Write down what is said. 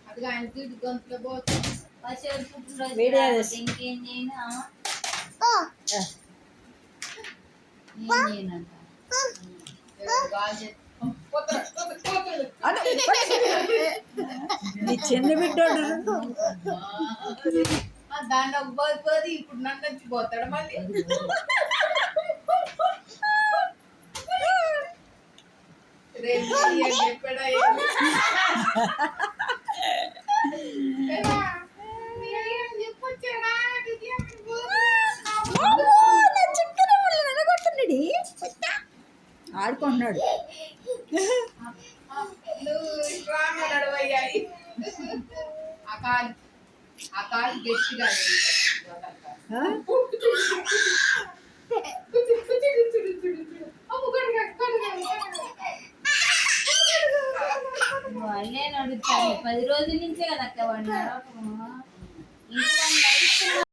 అది ఆయన తీడు గొంతులో పోతుంది. ఇంకేం చేయను చిన్న బిడ్డోడు దాన్ని ఒక పోతుంది. ఇప్పుడు నన్ను వచ్చి పోతాడు మళ్ళీ. రేపు చెప్పాడా ఆడుకుంటున్నాడు. ఆ కాలు గట్టిగా వాళ్ళే నడుస్తారు. 10 రోజుల నుంచే కదా అక్క వాడిన